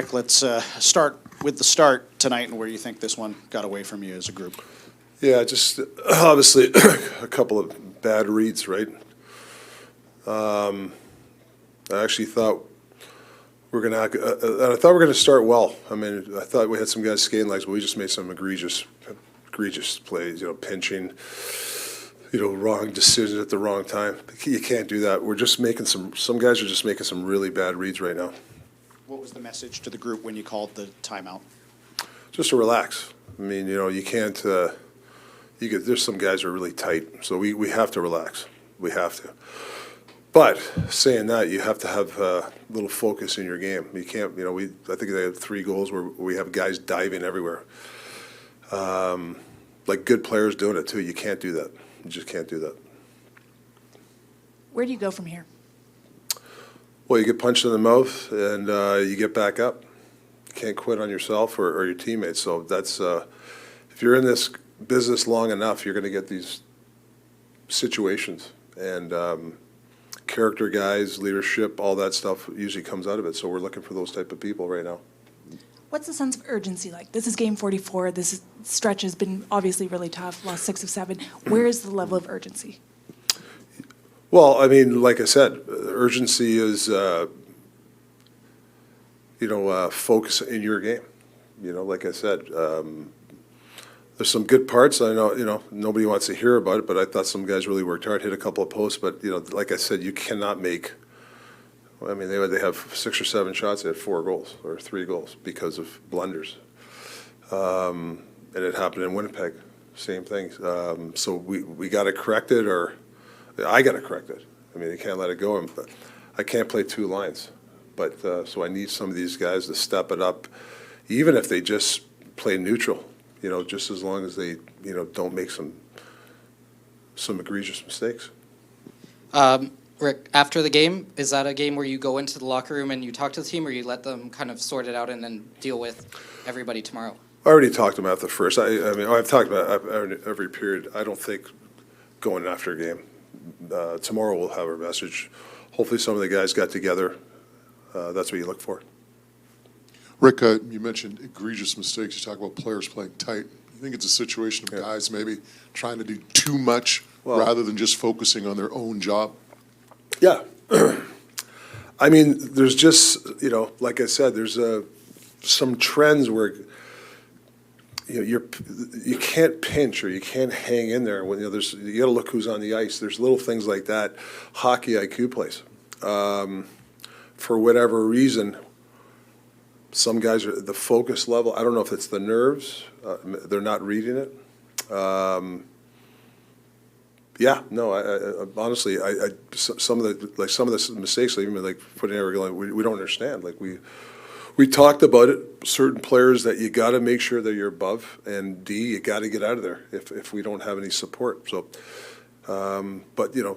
Rick, let's start with the start tonight and where you think this one got away from you as a group. Yeah, just obviously a couple of bad reads, right? I actually thought we're gonna start well. I mean, I thought we had some guys skating legs, but we just made some egregious plays. Pinching. Wrong decisions at the wrong time. You can't do that. We're just making some guys are just making some really bad reads right now. What was the message to the group when you called the timeout? Just to relax. I mean, you can't. There's some guys who are really tight, so we have to relax. We have to. But saying that, you have to have a little focus in your game. You can't. I think they had 3 goals where we have guys diving everywhere. Like good players doing it too. You can't do that. You just can't do that. Where do you go from here? Well, you get punched in the mouth and you get back up. You can't quit on yourself or your teammates. So that's if you're in this business long enough, you're going to get these situations. And character guys, leadership, all that stuff usually comes out of it. So we're looking for those type of people right now. What's the sense of urgency like? This is game 44. This stretch has been obviously really tough, lost 6 of 7. Where is the level of urgency? Well, I mean, like I said, urgency is, focus in your game. Like I said, there's some good parts. I know, nobody wants to hear about it, but I thought some guys really worked hard, hit a couple of posts. But, like I said, you cannot make. I mean, they have 6 or 7 shots. They had 4 goals or 3 goals because of blunders. And it happened in Winnipeg. Same thing. So we got to correct it, or I got to correct it. I mean, you can't let it go. I can't play 2 lines. But so I need some of these guys to step it up, even if they just play neutral, just as long as they, don't make some egregious mistakes. Rick, after the game, is that a game where you go into the locker room and you talk to the team, or you let them kind of sort it out and then deal with everybody tomorrow? I already talked to them after the first. I mean, I've talked about every period. I don't think going after a game. Tomorrow we'll have our message. Hopefully some of the guys got together. That's what you look for. Rick, you mentioned egregious mistakes. You talk about players playing tight. You think it's a situation of guys maybe trying to do too much rather than just focusing on their own job? Yeah. I mean, there's just, like I said, there's some trends where you can't pinch or you can't hang in there when you got to look who's on the ice. There's little things like that. Hockey IQ plays. For whatever reason, some guys are the focus level. I don't know if it's the nerves. They're not reading it. Yeah, no. I honestly, some of the mistakes, even like putting everything, we don't understand. Like we talked about it. Certain players that you got to make sure that you're above, and D, you got to get out of there if we don't have any support. So, but the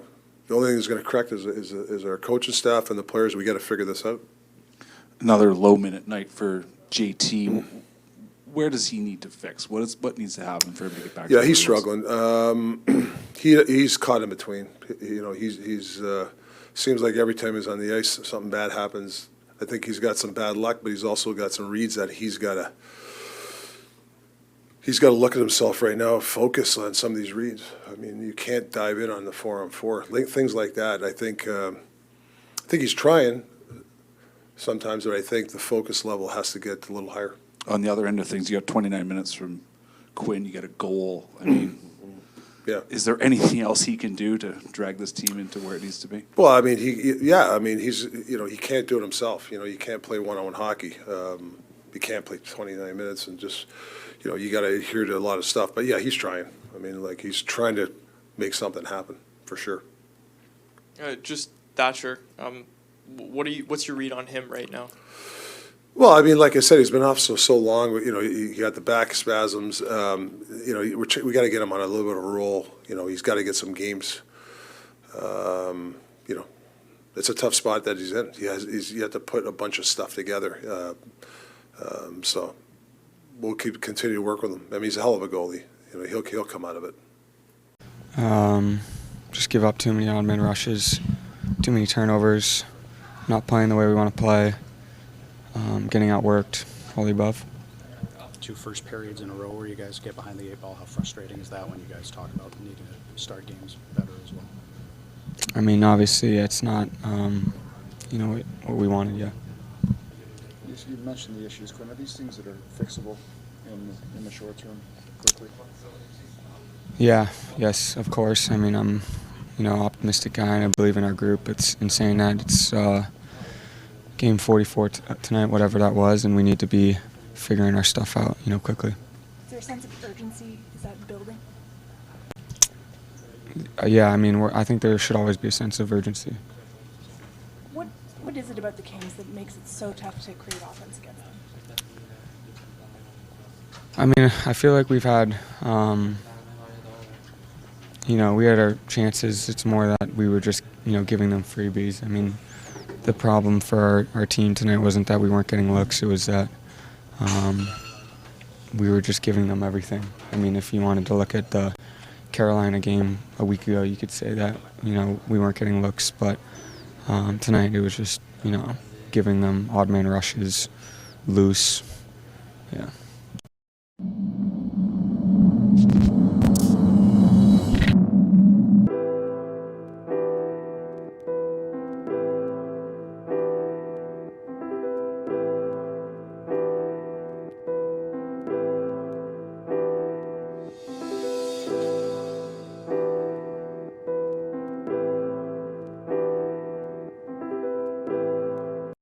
only thing that's going to correct is our coaching staff and the players. We got to figure this out. Another low minute night for JT. Where does he need to fix? What needs to happen for him to get back? Yeah, he's struggling. He's caught in between. He's seems like every time he's on the ice, something bad happens. I think he's got some bad luck, but he's also got some reads that he's got to look at himself right now, focus on some of these reads. I mean, you can't dive in on the 4-on-4, things like that. I think he's trying sometimes, but I think the focus level has to get a little higher. On the other end of things, you got 29 minutes from Quinn. You got a goal. I mean, yeah. Is there anything else he can do to drag this team into where it needs to be? Well, I mean, he's he can't do it himself. You can't play one-on-one hockey. You can't play 29 minutes and just you got to adhere to a lot of stuff. But yeah, he's trying. I mean, like he's trying to make something happen for sure. Just Thatcher. What's your read on him right now? Well, I mean, like I said, he's been off so long. He got the back spasms. We got to get him on a little bit of a roll. He's got to get some games. It's a tough spot that he's in. He had to put a bunch of stuff together. So we'll continue to work with him. I mean, he's a hell of a goalie. He'll come out of it. Just give up too many odd man rushes, too many turnovers, not playing the way we want to play. getting outworked, all the above. 2 first periods in a row where you guys get behind the 8 ball. How frustrating is that when you guys talk about needing to start games better as well? I mean, obviously, it's not, what we wanted yet. You mentioned the issues, Quinn. Are these things that are fixable in the short term quickly? Yeah, yes, of course. I mean, I'm, optimistic guy, and I believe in our group. It's insane that it's game 44 tonight, whatever that was, and we need to be figuring our stuff out, quickly. Is there a sense of urgency? Is that building? Yeah, I mean, I think there should always be a sense of urgency. What is it about the Kings that makes it so tough to create offense against them? I mean, I feel like we've had, we had our chances. It's more that we were just, giving them freebies. I mean, the problem for our team tonight wasn't that we weren't getting looks. It was that we were just giving them everything. I mean, if you wanted to look at the Carolina game a week ago, you could say that, we weren't getting looks. But tonight it was just, giving them odd man rushes, loose. Yeah.